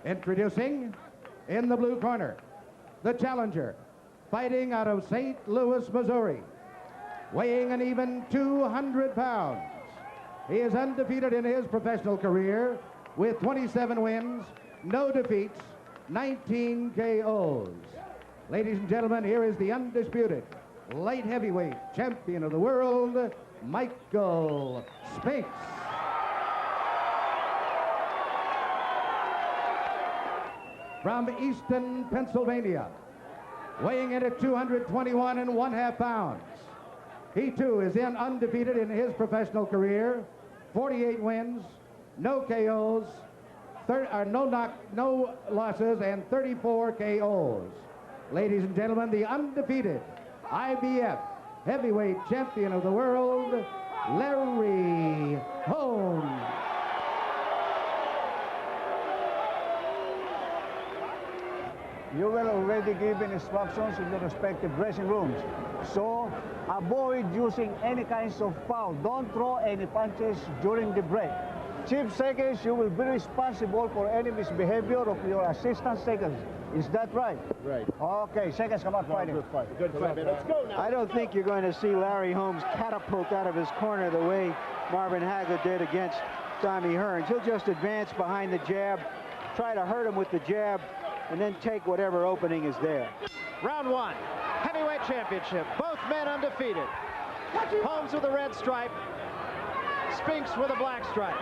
Introducing, in the blue corner, the challenger, fighting out of St. Louis, Missouri, weighing an even 200 pounds. He is undefeated in his professional career with 27 wins, no defeats, 19 KOs. Ladies and gentlemen, here is the undisputed light heavyweight champion of the world, Michael Spinks. From Easton, Pennsylvania, weighing in at 221 1/2 pounds. He too is undefeated in his professional career, 48 wins, no KOs, no losses, and 34 KOs. Ladies and gentlemen, the undefeated IBF heavyweight champion of the world, Larry Holmes. You were already given instructions in the respective dressing rooms. So avoid using any kinds of foul. Don't throw any punches during the break. Chief seconds, you will be responsible for any misbehavior of your assistant seconds. Is that right? Right. Okay, seconds come out fighting. Good fight. Good fight, man. Let's go now. I don't think you're going to see Larry Holmes catapult out of his corner the way Marvin Hagler did against Tommy Hearns. He'll just advance behind the jab, try to hurt him with the jab, and then take whatever opening is there. Round one, heavyweight championship. Both men undefeated. Holmes with a red stripe, Spinks with a black stripe.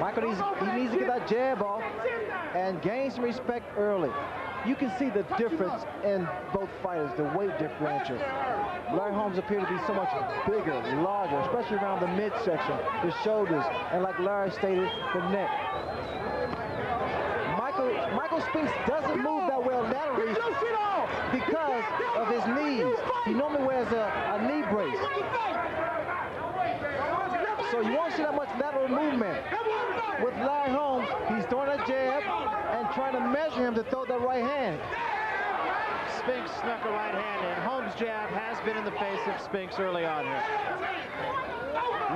Michael, he needs to get that jab off and gain some respect early. You can see the difference in both fighters, the weight differential. Larry Holmes appeared to be so much bigger, larger, especially around the midsection, the shoulders, and like Larry stated, the neck. Michael Spinks doesn't move that well laterally because of his knees. He normally wears a knee brace. So you won't see that much lateral movement. With Larry Holmes, he's throwing a jab and trying to measure him to throw the right hand. Spinks snuck a right hand in. Holmes' jab has been in the face of Spinks early on here.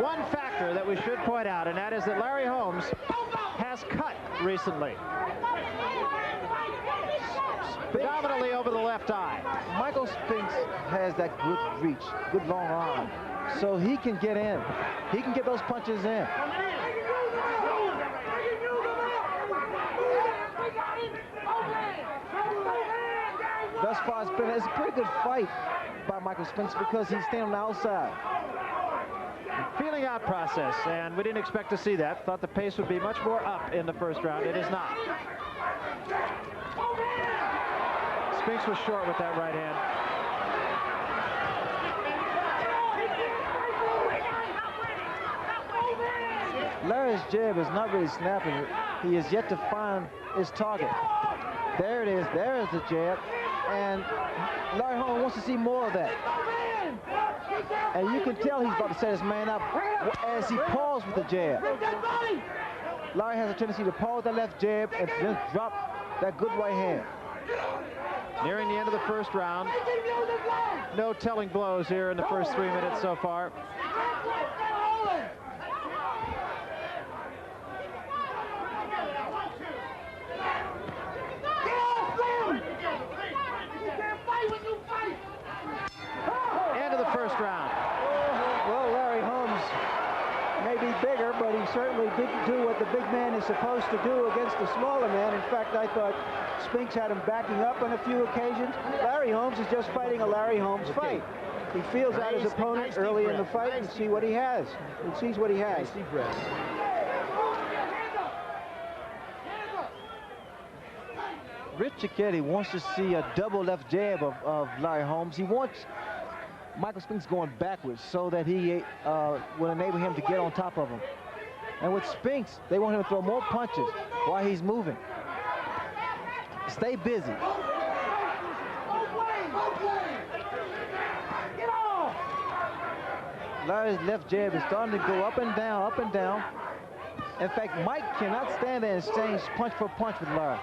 One factor that we should point out, and that is that Larry Holmes has cut recently. Predominantly over the left eye. Michael Spinks has that good reach, good long arm, so he can get in. He can get those punches in. Thus far, it's a pretty good fight by Michael Spinks because he's standing on the outside. Feeling out process, and we didn't expect to see that. Thought the pace would be much more up in the first round. It is not. Spinks was short with that right hand. Larry's jab is not really snapping. He is yet to find his target. There it is. There is the jab. And Larry Holmes wants to see more of that. And you can tell he's about to set his man up as he paused with the jab. Larry has a tendency to pause that left jab and then drop that good right hand. Nearing the end of the first round. No telling blows here in the first 3 minutes so far. End of the first round. Well, Larry Holmes may be bigger, but he certainly didn't do what the big man is supposed to do against the smaller man. In fact, I thought Spinks had him backing up on a few occasions. Larry Holmes is just fighting a Larry Holmes fight. He feels out his opponent early in the fight and see what he has. And sees what he has. Rich Cicchetti wants to see a double left jab of Larry Holmes. He wants Michael Spinks going backwards so that he will enable him to get on top of him. And with Spinks, they want him to throw more punches while he's moving. Stay busy. Larry's left jab is starting to go up and down, up and down. In fact, Mike cannot stand there and exchange punch for punch with Larry.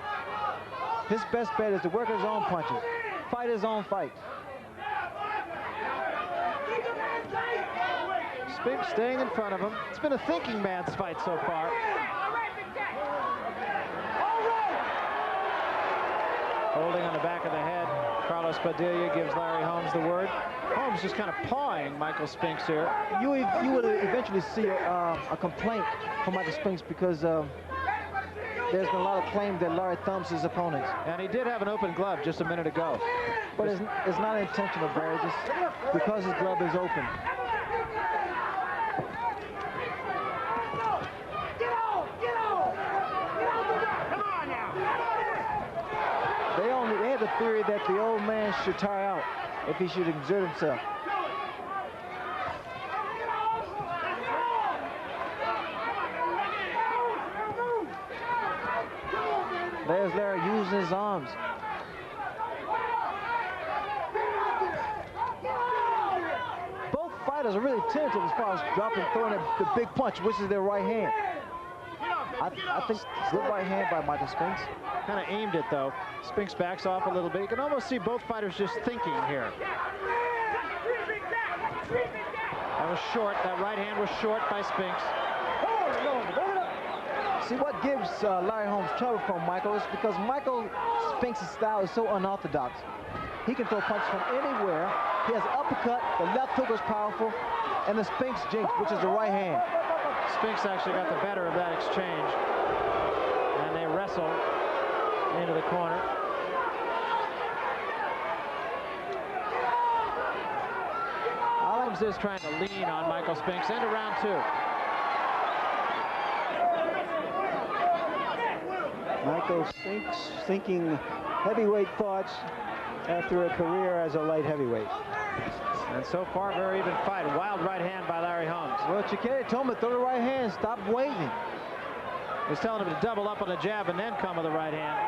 His best bet is to work his own punches, fight his own fight. Spinks staying in front of him. It's been a thinking man's fight so far. Holding on the back of the head. Carlos Padilla gives Larry Holmes the word. Holmes just kind of pawing Michael Spinks here. You would eventually see a complaint from Michael Spinks because there's been a lot of claims that Larry thumps his opponents. And he did have an open glove just a minute ago. But it's not intentional, Barry, just because his glove is open. They had the theory that the old man should tire out if he should exert himself. There's Larry using his arms. Both fighters are really tentative as far as dropping, throwing the big punch, which is their right hand. I think good right hand by Michael Spinks. Kind of aimed it, though. Spinks backs off a little bit. You can almost see both fighters just thinking here. That was short. That right hand was short by Spinks. See, what gives Larry Holmes trouble from Michael is because Michael Spinks' style is so unorthodox. He can throw punches from anywhere. He has an uppercut, the left hook is powerful, and the Spinks jinx, which is the right hand. Spinks actually got the better of that exchange. And they wrestle into the corner. Holmes is trying to lean on Michael Spinks into round 2. Michael Spinks thinking heavyweight thoughts after a career as a light heavyweight. And so far, very even fight. Wild right hand by Larry Holmes. Well, Chiquete told him to throw the right hand, stop waving. He's telling him to double up on the jab and then come with the right hand.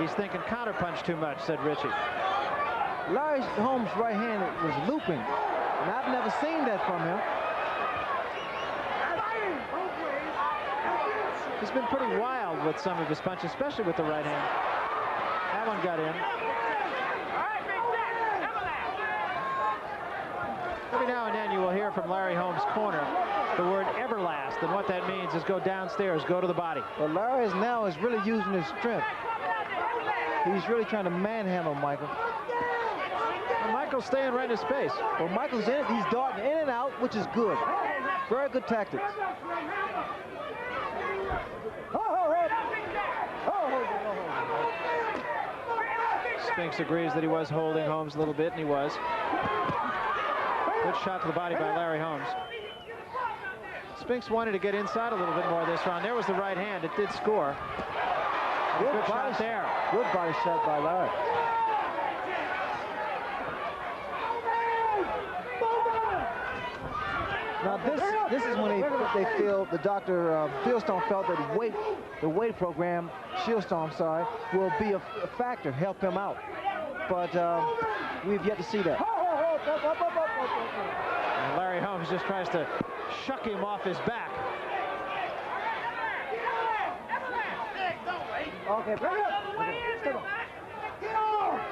He's thinking counterpunch too much, said Richie. Larry Holmes' right hand was looping, and I've never seen that from him. He's been pretty wild with some of his punches, especially with the right hand. That one got in. Every now and then you will hear from Larry Holmes' corner the word everlast, and what that means is go downstairs, go to the body. Well, Larry is really using his strength. He's really trying to manhandle Michael. And Michael's staying right in his space. Well, Michael's in it. He's darting in and out, which is good. Very good tactics. Spinks agrees that he was holding Holmes a little bit, and he was. Good shot to the body by Larry Holmes. Spinks wanted to get inside a little bit more this round. There was the right hand. It did score. Good shot there. Good body shot by Larry. Now this is when they feel, the doctor Fieldstone felt that the weight program, Shieldstone, sorry, will be a factor, help him out. But we've yet to see that. And Larry Holmes just tries to shuck him off his back.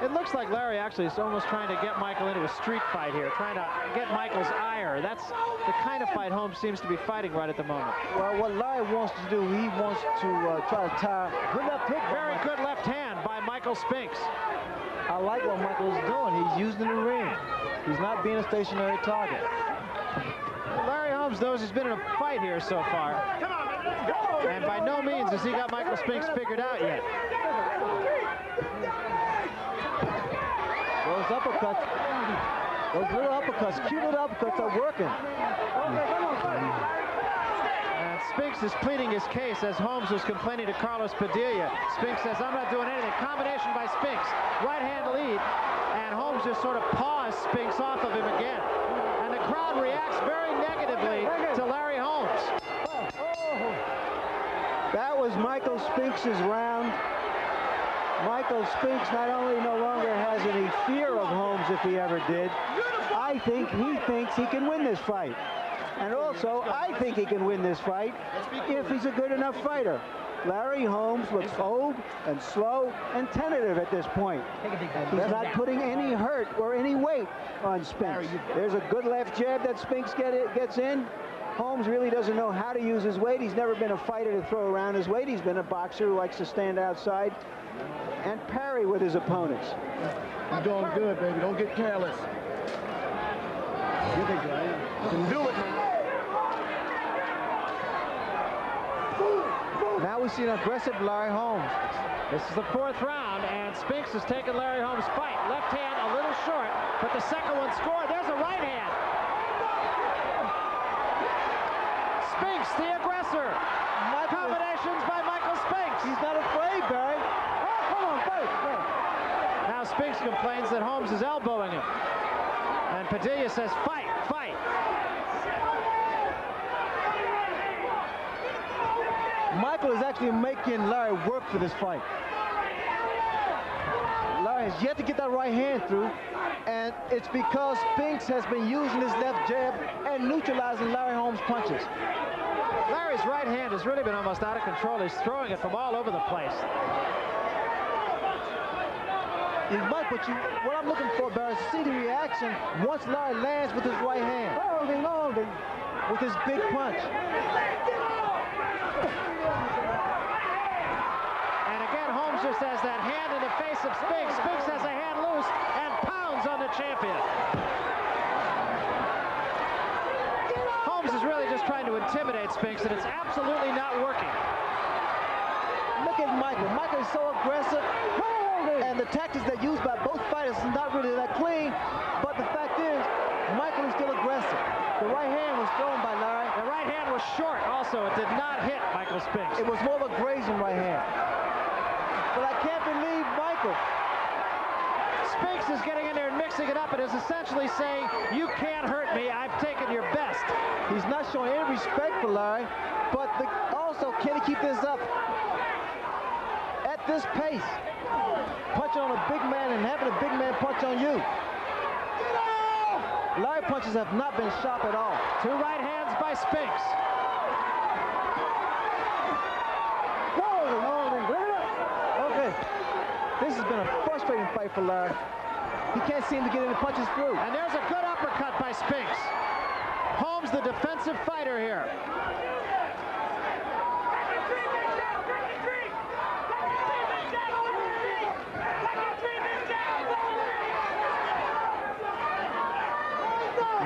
It looks like Larry actually is almost trying to get Michael into a street fight here, trying to get Michael's ire. That's the kind of fight Holmes seems to be fighting right at the moment. Well, what Larry wants to do, he wants to try to tire. Good left hook. Very good left hand by Michael Spinks. I like what Michael is doing. He's using the ring. He's not being a stationary target. Larry Holmes knows he's been in a fight here so far. And by no means has he got Michael Spinks figured out yet. Those uppercuts, those little uppercuts, cute little uppercuts are working. And Spinks is pleading his case as Holmes was complaining to Carlos Padilla. Spinks says, I'm not doing anything. Combination by Spinks. Right hand lead. And Holmes just sort of paws Spinks off of him again. And the crowd reacts very negatively to Larry Holmes. That was Michael Spinks' round. Michael Spinks not only no longer has any fear of Holmes if he ever did, I think he thinks he can win this fight. And also, I think he can win this fight if he's a good enough fighter. Larry Holmes looks old and slow and tentative at this point. He's not putting any hurt or any weight on Spinks. There's a good left jab that Spinks gets in. Holmes really doesn't know how to use his weight. He's never been a fighter to throw around his weight. He's been a boxer who likes to stand outside and parry with his opponents. You're doing good, baby. Don't get careless. You think I am? You can do it now. Now we see an aggressive Larry Holmes. This is the 4th round, and Spinks has taken Larry Holmes' fight. Left hand a little short, but the second one scored. There's a right hand. Spinks, the aggressor. Combinations by Michael Spinks. He's not afraid, Barry. Oh, come on, fight. Now Spinks complains that Holmes is elbowing him. And Padilla says, fight, fight. Michael is actually making Larry work for this fight. Larry has yet to get that right hand through, and it's because Spinks has been using his left jab and neutralizing Larry Holmes' punches. Larry's right hand has really been almost out of control. He's throwing it from all over the place. What I'm looking for, Barry, is to see the reaction once Larry lands with his right hand. Holding, with his big punch. And again, Holmes just has that hand in the face of Spinks. Spinks has a hand loose and pounds on the champion. Holmes is really just trying to intimidate Spinks, and it's absolutely not working. Look at Michael. Michael is so aggressive. And the tactics that used by both fighters is not really that clean. But the fact is, Michael is still aggressive. The right hand was thrown by Larry. The right hand was short also. It did not hit Michael Spinks. It was more of a grazing right hand. But I can't believe Michael. Spinks is getting in there and mixing it up and is essentially saying, you can't hurt me. I've taken your best. He's not showing any respect for Larry. But also, can he keep this up at this pace? Punching on a big man and having a big man punch on you. Larry punches have not been sharp at all. 2 right hands by Spinks. Okay. This has been a frustrating fight for Larry. He can't seem to get any punches through. And there's a good uppercut by Spinks. Holmes, the defensive fighter here.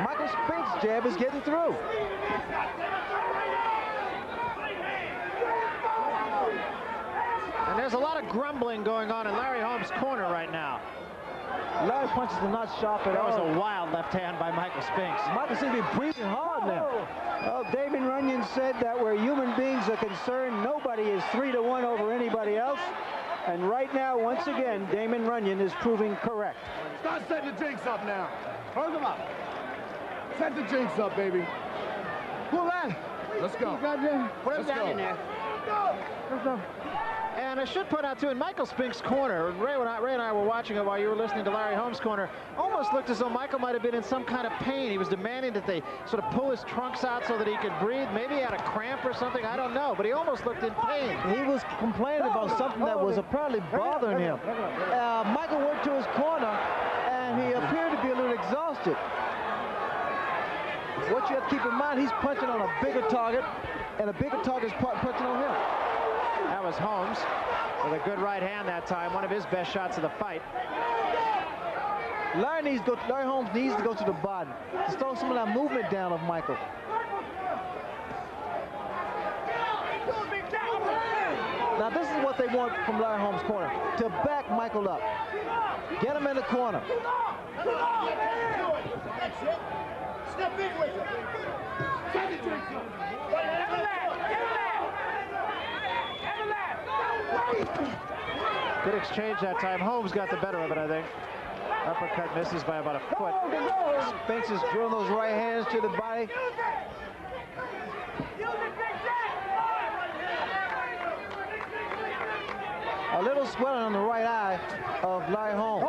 Michael Spinks' jab is getting through. And there's a lot of grumbling going on in Larry Holmes' corner right now. Larry punches are not sharp at That was all. a wild left hand by Michael Spinks. Michael seems to be breathing hard now. Well, Damon Runyon said that where human beings are concerned, nobody is 3-1 over anybody else. And right now, once again, Damon Runyon is proving correct. Start setting the jinx up now. Hold them up. Set the jinx up, baby. Pull that. Let's go. Put him down in there. Let's go. And I should point out, too, in Michael Spinks' corner, Ray and I were watching it while you were listening to Larry Holmes' corner, almost looked as though Michael might have been in some kind of pain. He was demanding that they sort of pull his trunks out so that he could breathe. Maybe he had a cramp or something, I don't know, but he almost looked in pain. He was complaining about something that was apparently bothering him. Michael went to his corner, and he appeared to be a little exhausted. What you have to keep in mind, he's punching on a bigger target, and a bigger target is punching on him. That was Holmes with a good right hand that time, one of his best shots of the fight. Larry Holmes needs to go to the body to slow some of that movement down of Michael. Now this is what they want from Larry Holmes' corner, to back Michael up. Get him in the corner. Step in with him. Set the jinx up. Good exchange that time. Holmes got the better of it, I think. Uppercut misses by about a foot. Spinks is drilling those right hands to the body. A little swelling on the right eye of Larry Holmes.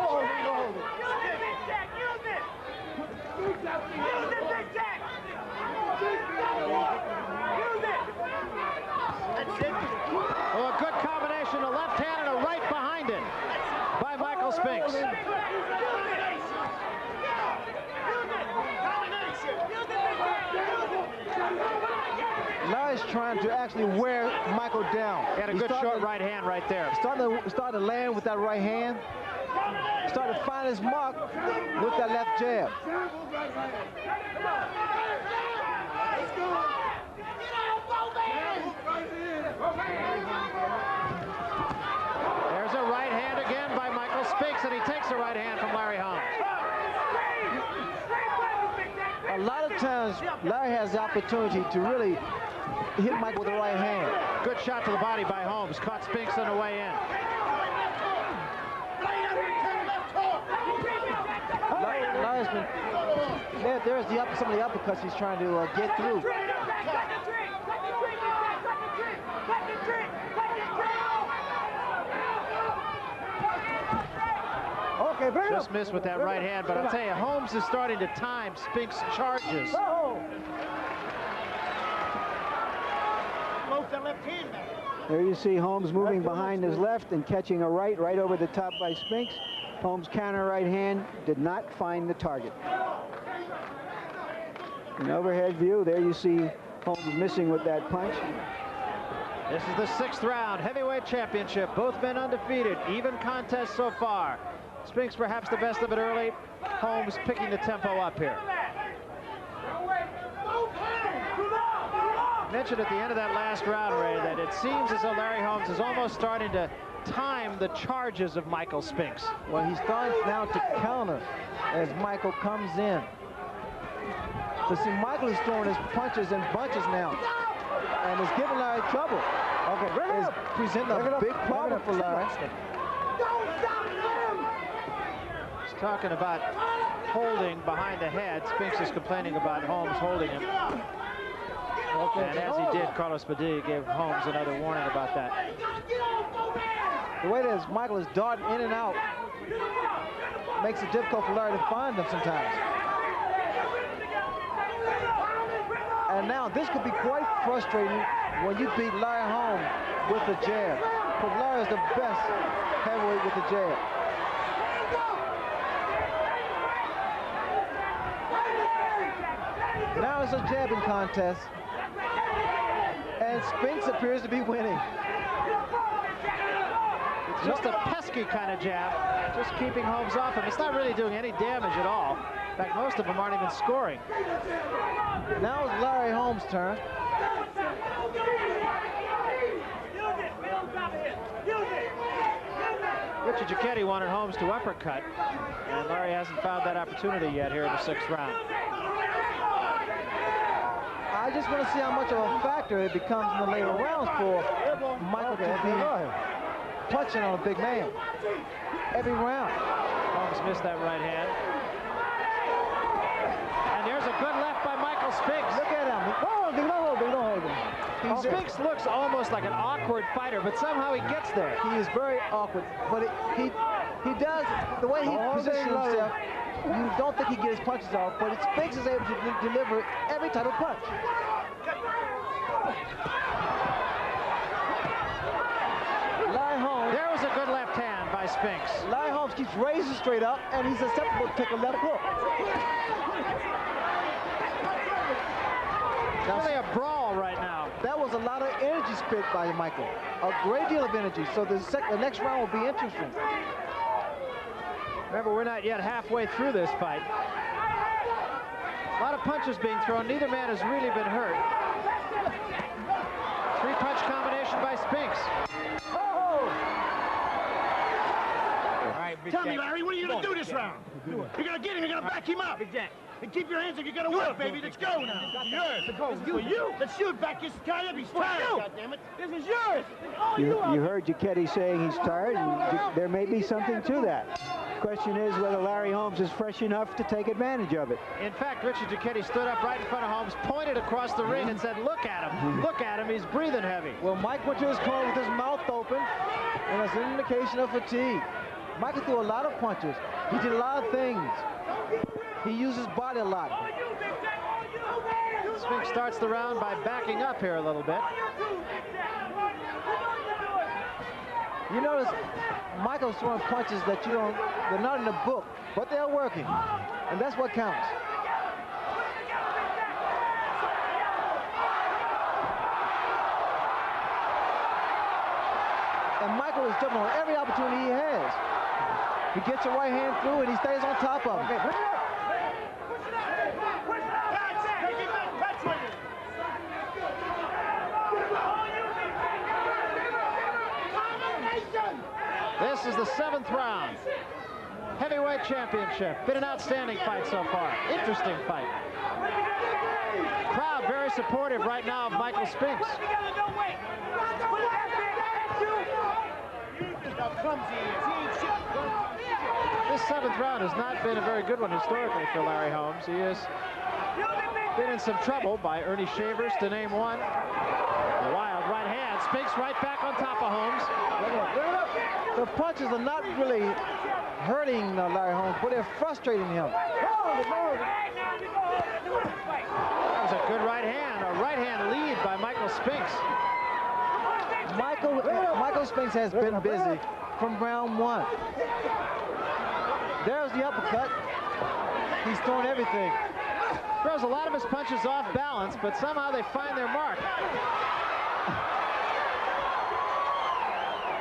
Oh, a good combination, a left hand and a right behind it by Michael Spinks. trying to actually wear Michael down. He had a good short right hand right there. Starting to land with that right hand. Started to find his mark with that left jab. There's a right hand again by Michael Spinks, and he takes a right hand from Larry Holmes. A lot of times, Larry has the opportunity to really hit Michael with the right hand. Good shot to the body by Holmes. Caught Spinks on the way in. Larry's been, there's some of the uppercuts he's trying to get through. Okay, just missed with that right hand, but I'll tell you, Holmes is starting to time Spinks' charges. There you see Holmes moving behind his left and catching a right over the top by Spinks. Holmes' counter right hand did not find the target. An overhead view, there you see Holmes missing with that punch. This is the 6th round, heavyweight championship. Both men undefeated, even contest so far. Spinks perhaps the best of it early. Holmes picking the tempo up here. I mentioned at the end of that last round, Ray, that it seems as though Larry Holmes is almost starting to time the charges of Michael Spinks. Well, he starts now to counter as Michael comes in. But see, Michael is throwing his punches in bunches now, and it's giving Larry trouble. Okay, it's presenting a big problem for Larry. He's talking about holding behind the head. Spinks is complaining about Holmes holding him. And as he did, Carlos Padilla gave Holmes another warning about that. The way that Michael is darting in and out makes it difficult for Larry to find them sometimes. And now this could be quite frustrating when you beat Larry Holmes with the jab. Because Larry is the best heavyweight with the jab. Now it's a jabbing contest. And Spinks appears to be winning. It's just a pesky kind of jab, just keeping Holmes off him. It's not really doing any damage at all. In fact, most of them aren't even scoring. Now it's Larry Holmes' turn. Richard Giacchetti wanted Holmes to uppercut, and Larry hasn't found that opportunity yet here in the 6th round. I just want to see how much of a factor it becomes in the later rounds for Michael to be punching on a big man every round. Holmes missed that right hand. And there's a good left by Michael Spinks. Look at him. Don't hold him. Spinks looks almost like an awkward fighter, but somehow he gets there. He is very awkward, but he does, the way he positions himself, you don't think he gets his punches off, but Spinks is able to deliver every type of punch. Larry Holmes. There was a good left hand by Spinks. Larry Holmes keeps raising straight up, and he's susceptible to take a left hook. Now, really a brawl right now. That was a lot of energy spent by Michael. A great deal of energy, so the next round will be interesting. Remember, we're not yet halfway through this fight. A lot of punches being thrown. Neither man has really been hurt. 3-punch combination by Spinks. All right, tell me, Larry, what are you going to do this round? You're going to get him. You're going to back him up. Big Jack. And keep your hands up. You're going to work, baby. Let's go now. Yours. For you. Let's shoot. Back this guy up. He's tired. Goddammit. This is yours. You heard Giacchetti saying he's tired, and there may be something to that. Question is whether Larry Holmes is fresh enough to take advantage of it. In fact, Richard Giacchetti stood up right in front of Holmes, pointed across the ring and said, look at him. Look at him. He's breathing heavy. Well, Mike went to his corner with his mouth open, and that's an indication of fatigue. Michael threw a lot of punches. He did a lot of things. He used his body a lot. Spinks starts the round by backing up here a little bit. You notice Michael's throwing punches that they're not in the book, but they're working, and that's what counts. Michael is jumping on every opportunity he has. He gets a right hand through and he stays on top of him. This is the 7th round. Heavyweight championship. Been an outstanding fight so far. Interesting fight. Crowd very supportive right now of Michael Spinks. This 7th round has not been a very good one historically for Larry Holmes. He has been in some trouble by Ernie Shavers, to name one. A wild right hand. Spinks right back on top of Holmes. The punches are not really hurting Larry Holmes, but they're frustrating him. That was a good right hand. A right hand lead by Michael Spinks. Michael Spinks has been busy from round 1. There's the uppercut. He's throwing everything. Throws a lot of his punches off balance, but somehow they find their mark.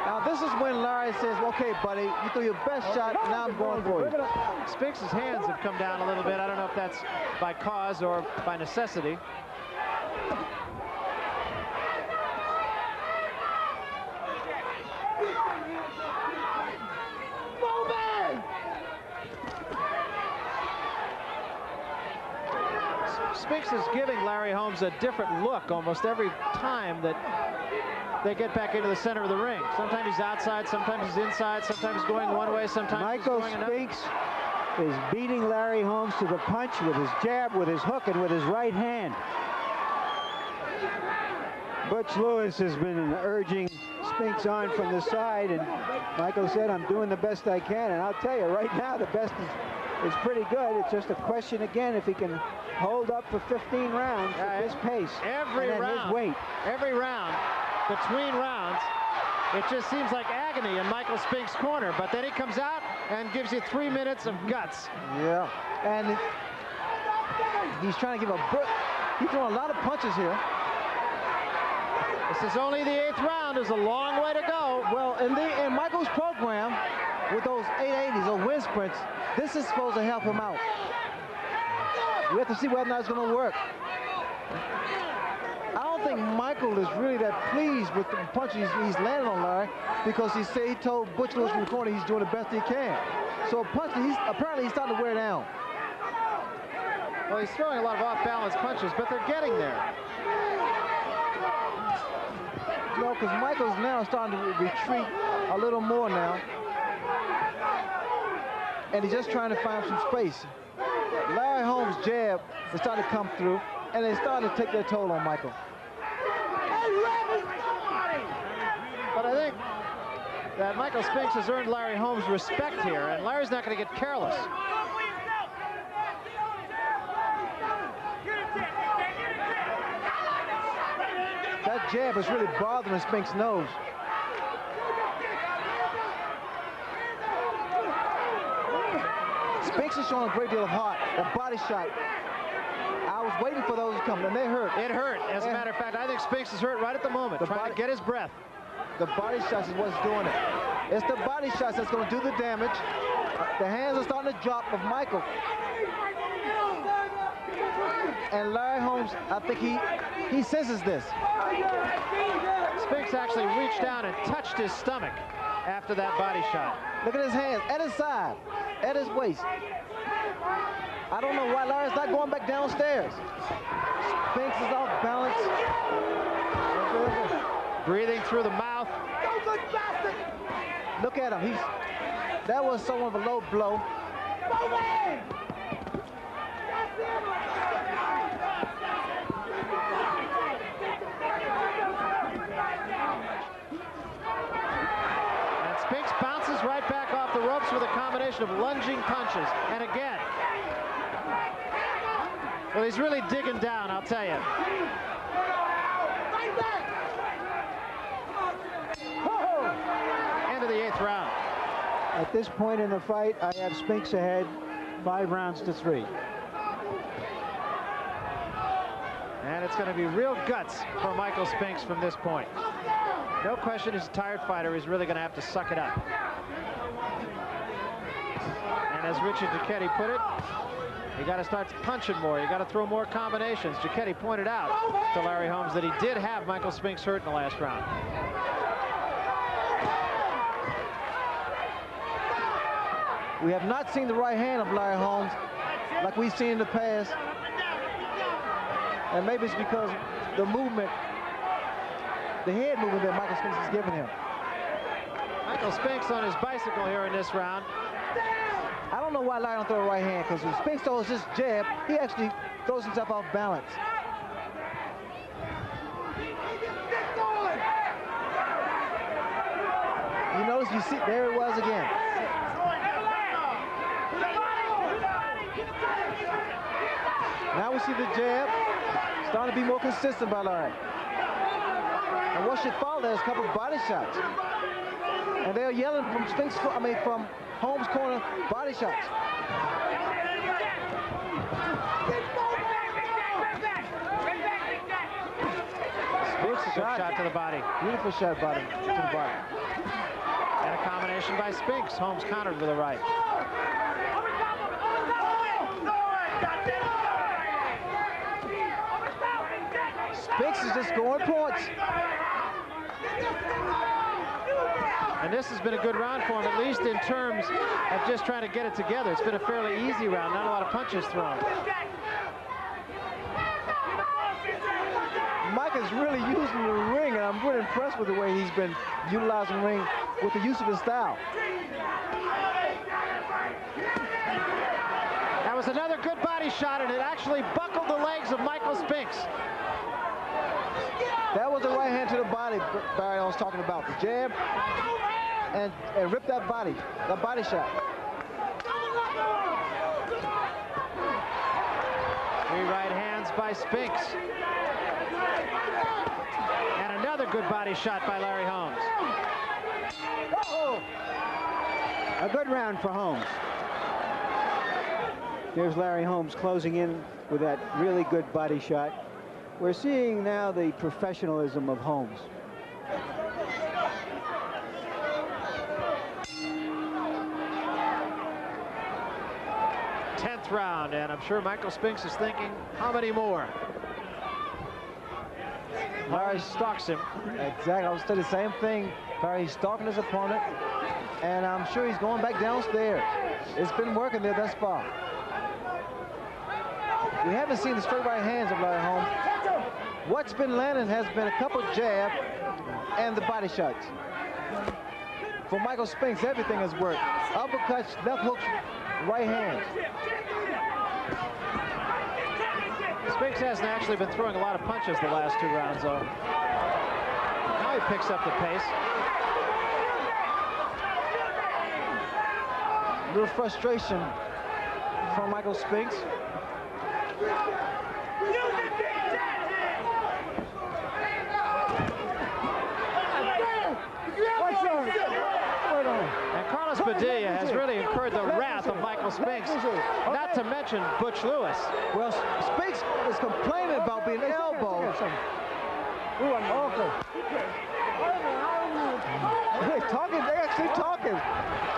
Now this is when Larry says, okay, buddy, you threw your best shot, now I'm going for you. Spinks' hands have come down a little bit. I don't know if that's by cause or by necessity. Spinks is giving Larry Holmes a different look almost every time that they get back into the center of the ring. Sometimes he's outside, sometimes he's inside, sometimes he's going one way, sometimes Michael he's going Spinks is beating Larry Holmes to the punch with his jab, with his hook, and with his right hand. Butch Lewis has been urging Spinks on from the side, and Michael said, I'm doing the best I can. And I'll tell you, right now, the best is pretty good. It's just a question, again, if he can hold up for 15 rounds at this pace. Every and round, his weight. every round, between rounds, it just seems like agony in Michael Spinks' corner. But then he comes out and gives you 3 minutes of guts. Yeah, and he's trying to give he's throwing a lot of punches here. This is only the 8th round. There's a long way to go. Well, in Michael's program, with those 880s or wind sprints, this is supposed to help him out. We have to see whether or not it's going to work. I don't think Michael is really that pleased with the punches he's landing on Larry, because he told Butch Lewis from the corner he's doing the best he can. So apparently he's starting to wear down. Well, he's throwing a lot of off-balance punches, but they're getting there. You know, because Michael's now starting to retreat a little more now. And he's just trying to find some space. Larry Holmes' jab is starting to come through, and they're starting to take their toll on Michael. But I think that Michael Spinks has earned Larry Holmes' respect here, and Larry's not going to get careless. That jab is really bothering Spinks' nose. Spinks is showing a great deal of heart, a body shot. I was waiting for those to come, and they hurt. It hurt. As a matter of fact, I think Spinks is hurt right at the moment, trying to get his breath. The body shots is what's doing it. It's the body shots that's going to do the damage. The hands are starting to drop of Michael. And Larry Holmes, I think he senses this. Spinks actually reached down and touched his stomach after that body shot. Look at his hands, at his side, at his waist. I don't know why Larry's not going back downstairs. Spinks is off balance. Breathing through the mouth. Look at him. That was somewhat of a low blow. And Spinks bounces right back off the ropes with a combination of lunging punches. And again, well, he's really digging down, I'll tell you. End of the 8th round. At this point in the fight, I have Spinks ahead 5 rounds to 3. And it's going to be real guts for Michael Spinks from this point. No question, he's a tired fighter. He's really going to have to suck it up. And as Richard Giacchetti put it, you got to start punching more. You got to throw more combinations. Giacchetti pointed out to Larry Holmes that he did have Michael Spinks hurt in the last round. We have not seen the right hand of Larry Holmes like we've seen in the past. And maybe it's because the movement, the head movement that Michael Spinks has given him. Michael Spinks on his bicycle here in this round. I don't know why Larry don't throw the right hand, because when Spinks throws his jab, he actually throws himself off balance. You notice, you see, there it was again. Now we see the jab starting to be more consistent by Larry. And what should follow there is a couple of body shots. And they're yelling from Spinks, from Holmes' corner, body shots. Spinks, good shot to the body. Beautiful shot to the body. And a combination by Spinks. Holmes countered with a right. Spinks is just scoring points. And this has been a good round for him, at least in terms of just trying to get it together. It's been a fairly easy round, not a lot of punches thrown. Mike is really using the ring, and I'm really impressed with the way he's been utilizing the ring with the use of his style. That was another good body shot, and it actually buckled the legs of Michael Spinks. That was the right hand to the body, Barry, I was talking about. The jab, and rip that body shot. Three right hands by Spinks. And another good body shot by Larry Holmes. A good round for Holmes. There's Larry Holmes closing in with that really good body shot. We're seeing now the professionalism of Holmes. Tenth round, and I'm sure Michael Spinks is thinking, how many more? Larry stalks him. Exactly, I was saying the same thing. Barry, he's stalking his opponent, and I'm sure he's going back downstairs. It's been working there thus far. We haven't seen the straight right hands of Larry Holmes. What's been landing has been a couple jab and the body shots. For Michael Spinks, everything has worked. Uppercuts, left hooks, right hands. Spinks hasn't actually been throwing a lot of punches the last two rounds, though. Now he picks up the pace. A little frustration from Michael Spinks. And Carlos Padilla has really incurred the wrath of Michael Spinks, not to mention Butch Lewis. Well, Spinks is complaining about being elbowed. They're actually talking.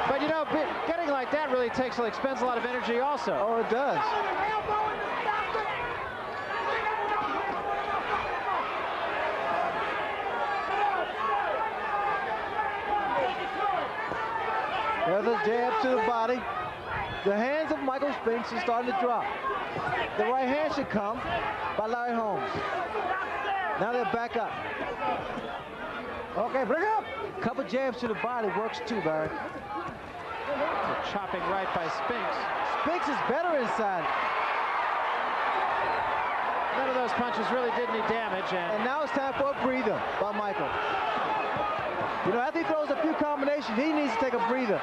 But you know, getting like that really expends a lot of energy also. Oh, it does. There's a jab to the body. The hands of Michael Spinks are starting to drop. The right hand should come by Larry Holmes. Now they're back up. Okay, bring it up. Couple jabs to the body works too, Barry. A chopping right by Spinks. Spinks is better inside. None of those punches really did any damage. And now it's time for a breather by Michael. You know, after he throws a few combinations, he needs to take a breather.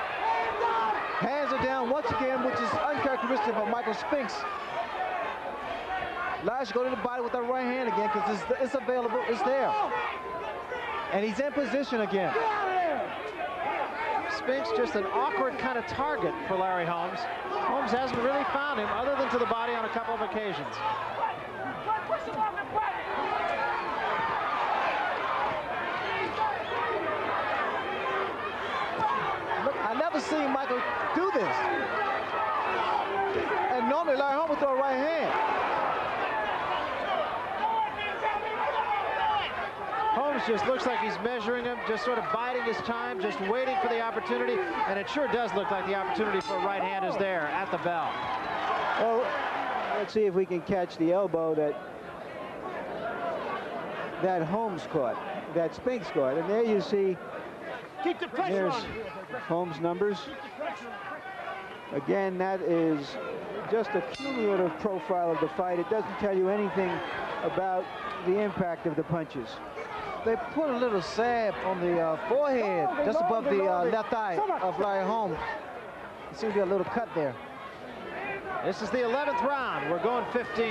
Hands are down once again, which is uncharacteristic of Michael Spinks. Larry should go to the body with that right hand again, because it's available, it's there. And he's in position again. Spinks just an awkward kind of target for Larry Holmes. Holmes hasn't really found him other than to the body on a couple of occasions. never seen Michael do this. And normally Larry Holmes would throw a right hand. Holmes just looks like he's measuring him, just sort of biding his time, just waiting for the opportunity, and it sure does look like the opportunity for a right hand is there at the bell. Well, let's see if we can catch the elbow that Holmes caught, that Spinks caught. And there you see, Keep the pressure there's on. Holmes' numbers. Again, that is just a cumulative profile of the fight. It doesn't tell you anything about the impact of the punches. They put a little salve on the forehead, just above the left eye of Larry Holmes. You see a little cut there. This is the 11th round. We're going 15.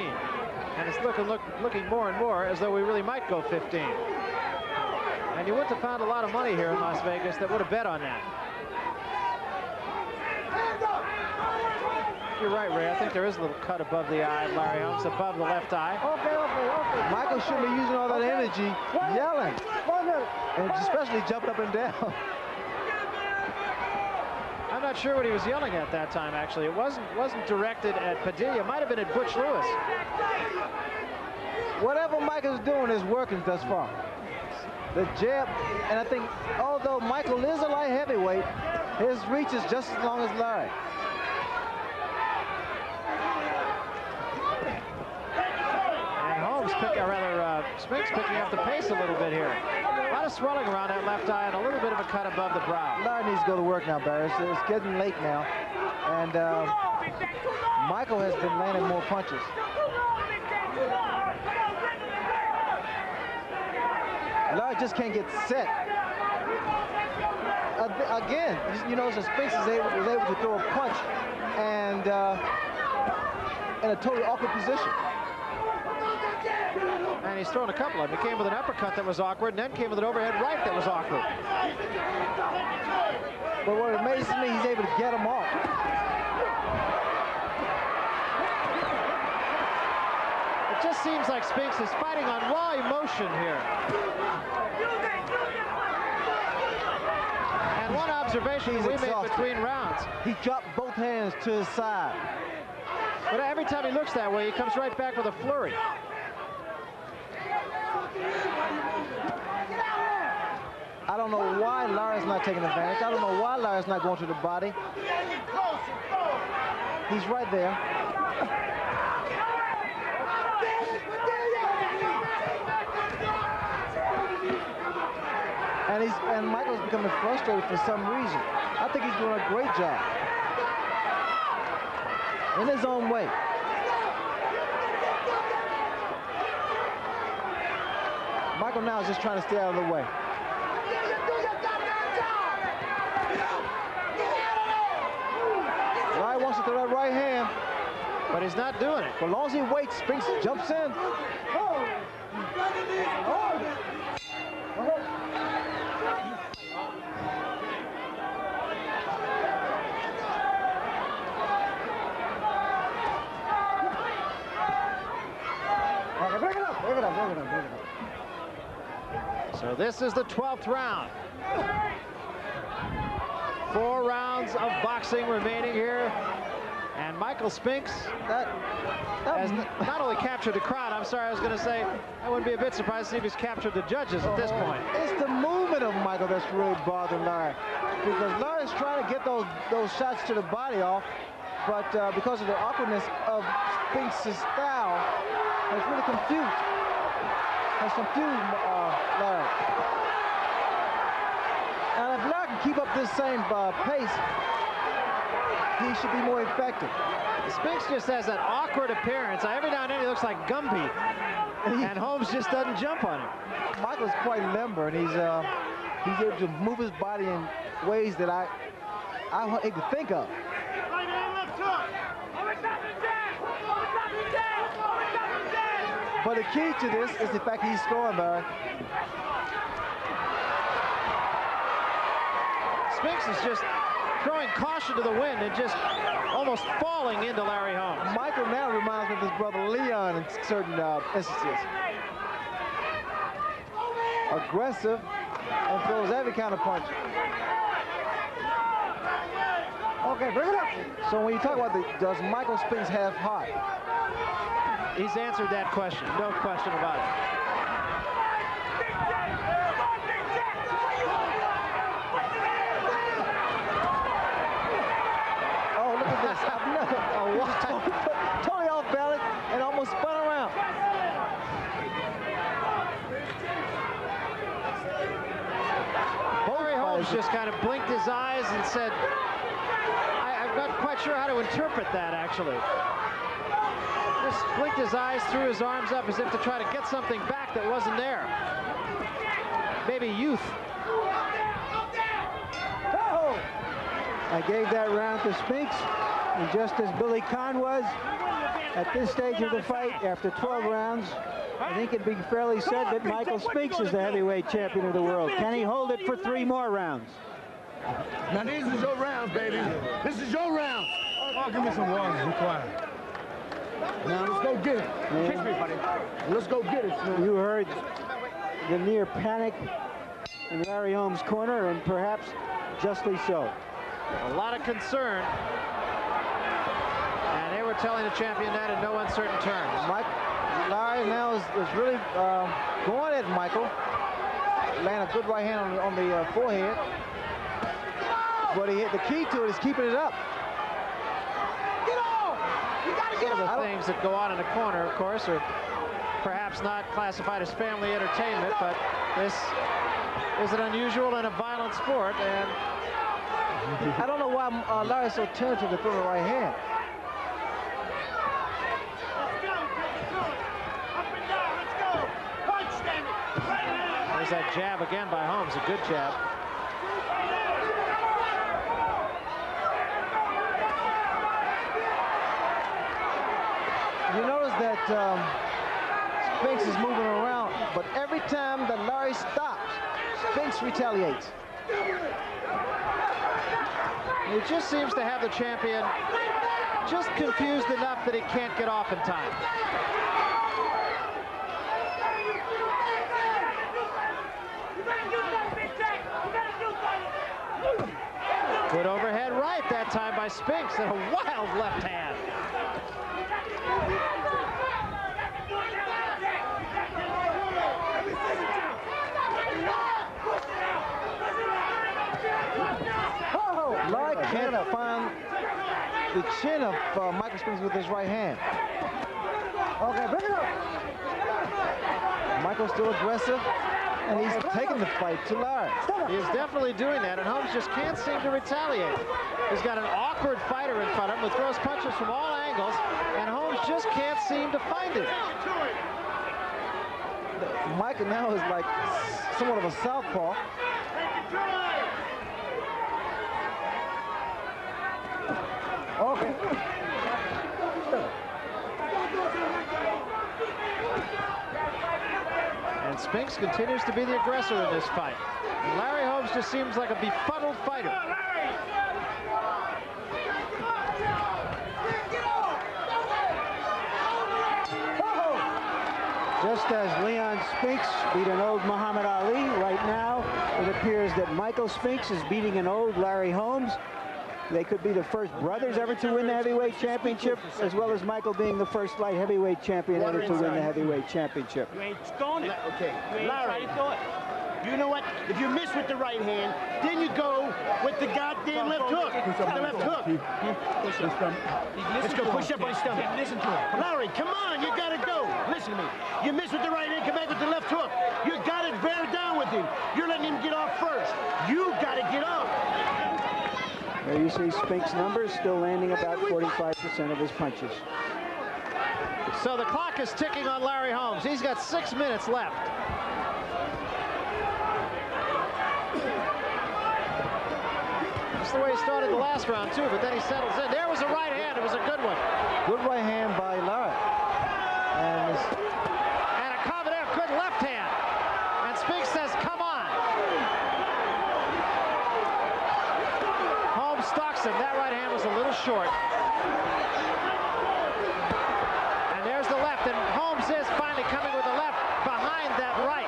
And it's looking more and more as though we really might go 15. And you wouldn't have found a lot of money here in Las Vegas that would have bet on that. You're right, Ray. I think there is a little cut above the eye of Larry Holmes, above the left eye. Okay. Michael shouldn't be using all that energy yelling, and especially jumping up and down. I'm not sure what he was yelling at that time, actually. It wasn't directed at Padilla. It might have been at Butch Lewis. Whatever Michael's doing is working thus far. The jab, and I think although Michael is a light heavyweight, his reach is just as long as Larry. And Holmes, Spinks picking up the pace a little bit here. A lot of swelling around that left eye and a little bit of a cut above the brow. Larry needs to go to work now, Barry. It's getting late now, and Michael has been landing more punches. Larry just can't get set. Again, you know, so Spinks was able to throw a punch and in a totally awkward position. And he's thrown a couple of them. He came with an uppercut that was awkward, and then came with an overhead right that was awkward. But what amazes me, he's able to get him off. It just seems like Spinks is fighting on raw emotion here. And one observation we made between rounds. He dropped both hands to his side. But every time he looks that way, he comes right back with a flurry. I don't know why Larry's not taking advantage. I don't know why Larry's not going to the body. He's right there. And Michael's becoming frustrated for some reason. I think he's doing a great job. In his own way. Michael now is just trying to stay out of the way. Larry wants to throw that right hand, but he's not doing it. But as long as he waits, Spinks jumps in. So this is the 12th round. 4 rounds of boxing remaining here. And Michael Spinks has not only captured the crowd, I'm sorry, I was going to say, I wouldn't be a bit surprised to see if he's captured the judges at this point. It's the movement of Michael that's really bothering Larry. Because Larry's trying to get those shots to the body off, but because of the awkwardness of Spinks' style, it's really confused. Has confused Larry. And if Larry can keep up this same pace, he should be more effective. Spinks just has an awkward appearance. Every now and then he looks like Gumby, and Holmes just doesn't jump on him. Michael's quite limber, and he's able to move his body in ways that I don't even think of. But the key to this is the fact he's scoring, Barry. Spinks is just throwing caution to the wind and just almost falling into Larry Holmes. Michael now reminds me of his brother Leon in certain instances. Aggressive and throws every kind of punch. Okay, bring it up. So when you talk about does Michael Spinks have heart? He's answered that question, no question about it. Oh, look at this. I've never, totally off balance and almost spun around. Larry Holmes just kind of blinked his eyes and said, I'm not quite sure how to interpret that, actually. Just blinked his eyes, threw his arms up as if to try to get something back that wasn't there. Maybe youth. I gave that round to Spinks, and just as Billy Conn was at this stage of the fight, after 12 rounds, I think it'd be fairly said that Michael Spinks is the heavyweight champion of the world. Can he hold it for 3 more rounds? Now these is your rounds, baby. This is your rounds. Oh, give me some water. Be quiet. Now let's go get it. Kiss me, buddy. Let's go get it. Son. You heard the near panic in Larry Holmes' corner, and perhaps justly so. A lot of concern. And they were telling the champion that in no uncertain terms. Larry now is really going at Michael. Laying a good right hand on the forehead. But the key to it is keeping it up. Some of the things that go on in the corner, of course, are perhaps not classified as family entertainment, but this is an unusual and a violent sport, and I don't know why Larry's so tentative to throw the right hand. There's that jab again by Holmes, a good jab. You notice that Spinks is moving around, but every time that Larry stops, Spinks retaliates. He just seems to have the champion just confused enough that he can't get off in time. Good overhead right that time by Spinks, and a wild left hand. Larry can't find the chin of Michael Spinks with his right hand. Okay, bring it up. Michael's still aggressive, and he's taking the fight to Larry. He is definitely doing that, and Holmes just can't seem to retaliate. He's got an awkward fighter in front of him who throws punches from all angles, and Holmes just can't seem to find it. Michael now is like somewhat of a southpaw. Okay. And Spinks continues to be the aggressor in this fight. And Larry Holmes just seems like a befuddled fighter. Just as Leon Spinks beat an old Muhammad Ali, right now it appears that Michael Spinks is beating an old Larry Holmes. They could be the first brothers ever to win the heavyweight championship, as well as Michael being the first light heavyweight champion ever to win the heavyweight championship. You ain't throwing it. Okay, Larry. You know what? If you miss with the right hand, then you go with the goddamn left hook. The left hook. Let's go. Push up on his stomach. Listen to him. Larry, come on. You got to go. Listen to me. You miss with the right hand, come back with the left hook. You got to bear down with him. You're letting him get off first. You got to get off. There you see Spinks' numbers still landing about 45% of his punches. So the clock is ticking on Larry Holmes. He's got 6 minutes left. That's the way he started the last round, too, but then he settles in. There was a right hand. It was a good one. Good right hand by Larry. And a combination, good left hand. And Spinks says, come on. Holmes stalks him. That right hand was a little short. And there's the left. And Holmes is finally coming with the left behind that right.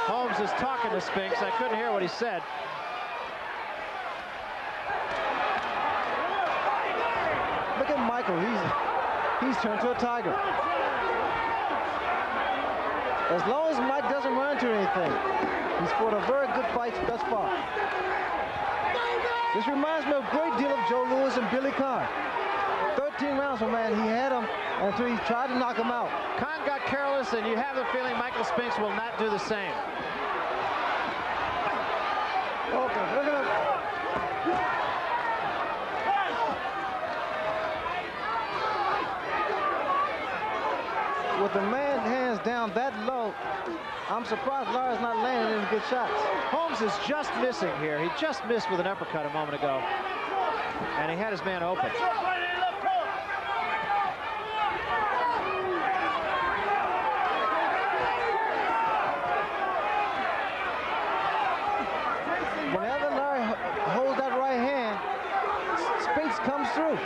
Holmes is talking to Spinks. I couldn't hear what he said. Look at Michael. He's turned to a tiger. As long as Mike doesn't run into anything, he's fought a very good fight thus far. This reminds me a great deal of Joe Louis and Billy Conn. 13 rounds, my man. He had him until he tried to knock him out. Conn got careless, and you have the feeling Michael Spinks will not do the same. Okay, look at him. With the man hands down that low, I'm surprised Larry's not landing any good shots. Holmes is just missing here. He just missed with an uppercut a moment ago. And he had his man open. Whenever Larry holds that right hand, Spinks comes through.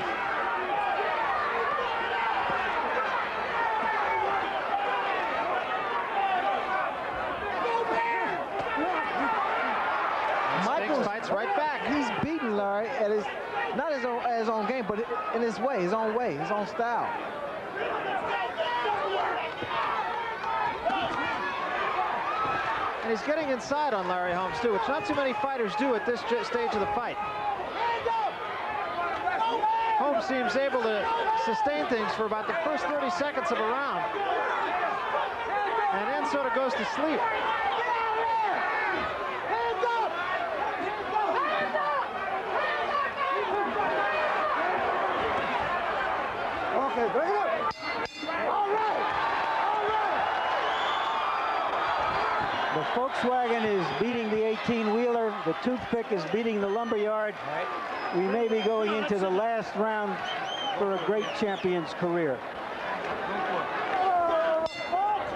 Spinks fights right back. He's beaten Larry at his, not his own game, but in his way, his own style. And he's getting inside on Larry Holmes, too, which not too many fighters do at this stage of the fight. Holmes seems able to sustain things for about the first 30 seconds of a round, and then sort of goes to sleep. Okay, bring it up. All right. The Volkswagen is beating the 18-wheeler. The toothpick is beating the lumberyard. We may be going into the last round for a great champion's career.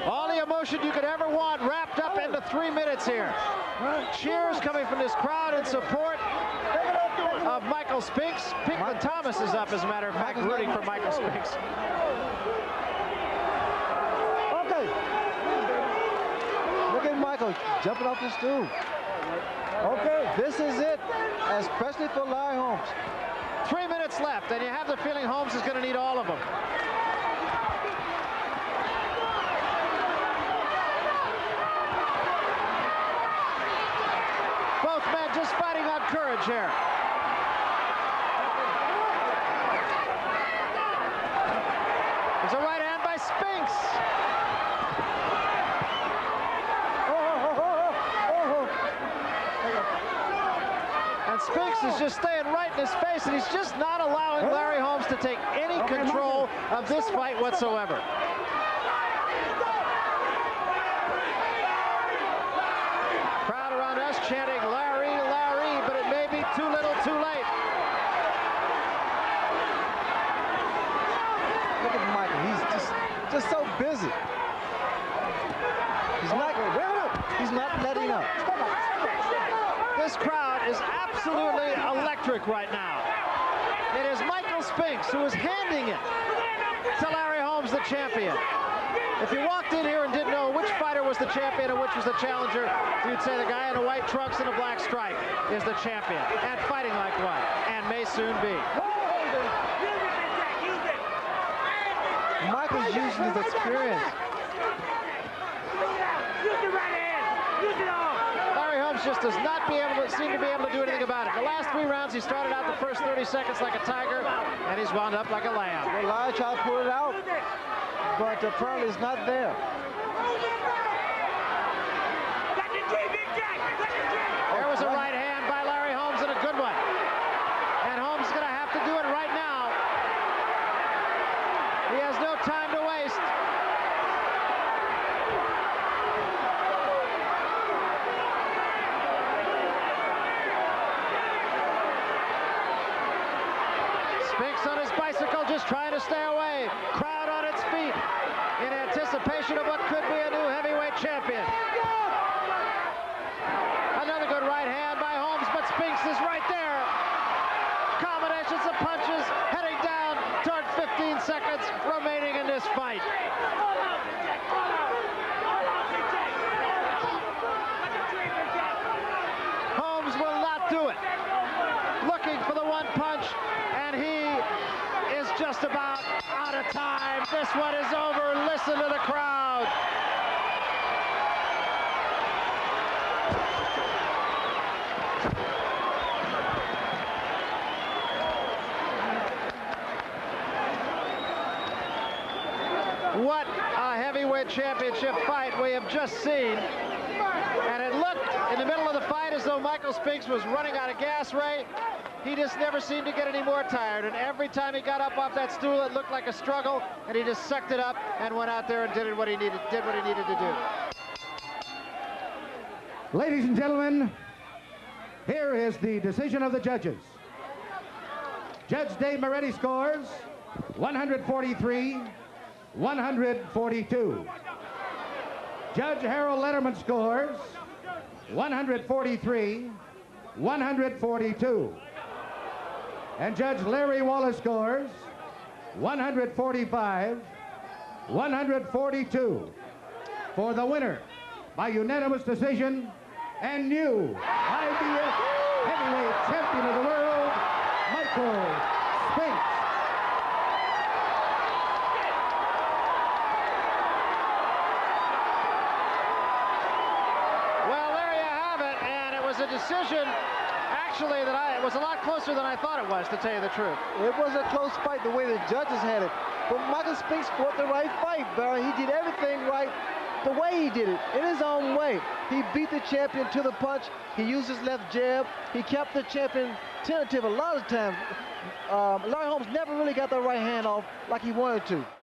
All the emotion you could ever want wrapped up into 3 minutes here. Cheers coming from this crowd in support of Michael Spinks. Pinklin Thomas is up, as a matter of fact, rooting for Michael Spinks. Okay. Look at Michael jumping off the stool. Okay, this is it, especially for Larry Holmes. 3 minutes left, and you have the feeling Holmes is going to need all of them. Both men just fighting on courage here. There's a right hand by Spinks. And Spinks is just staying right in his face, and he's just not allowing Larry Holmes to take any control of this fight whatsoever. Crowd around us chanting, Larry, Larry, but it may be too little, too late. Look at Michael, he's just so busy. He's not letting up. This crowd is absolutely electric right now. It is Michael Spinks who is handing it to Larry Holmes, the champion. If you walked in here and didn't know which fighter was the champion and which was the challenger, you'd say the guy in the white trunks and a black stripe is the champion, and fighting like one, and may soon be. Michael's using his experience. Larry Holmes just does not seem to be able to do anything about it. The last 3 rounds, he started out the first 30 seconds like a tiger, and he's wound up like a lamb. Well, Larry tried to pull it out, but apparently it's not there. There was a right hand by Larry Holmes, and a good one. And Holmes is going to have to do it right now. He has no time to waste. Spinks on his bicycle, just trying to stay away. Crowd on its feet in anticipation of what could be a new heavyweight champion. Another good right hand by Holmes, but Spinks is right there. Combinations of punches heading down toward 15 seconds remaining in this fight. do it. Looking for the one punch, and he is just about out of time. This one is over. Listen to the crowd. What a heavyweight championship fight we have just seen. And it looked in the middle of the fight as though Michael Spinks was running out of gas, Ray. He just never seemed to get any more tired. And every time he got up off that stool, it looked like a struggle. And he just sucked it up and went out there and did what he needed to do. Ladies and gentlemen, here is the decision of the judges. Judge Dave Moretti scores 143-142. Judge Harold Letterman scores 143-142. And Judge Larry Wallace scores 145-142. For the winner, by unanimous decision, and new IBF heavyweight champion of the world, Michael Spinks. Well, there you have it, and it was a decision actually that it was a lot closer than I thought it was, to tell you the truth. It was a close fight the way the judges had it. But Michael Spinks fought the right fight, Barry. He did everything right the way he did it, in his own way. He beat the champion to the punch. He used his left jab. He kept the champion tentative a lot of times. Larry Holmes never really got the right hand off like he wanted to.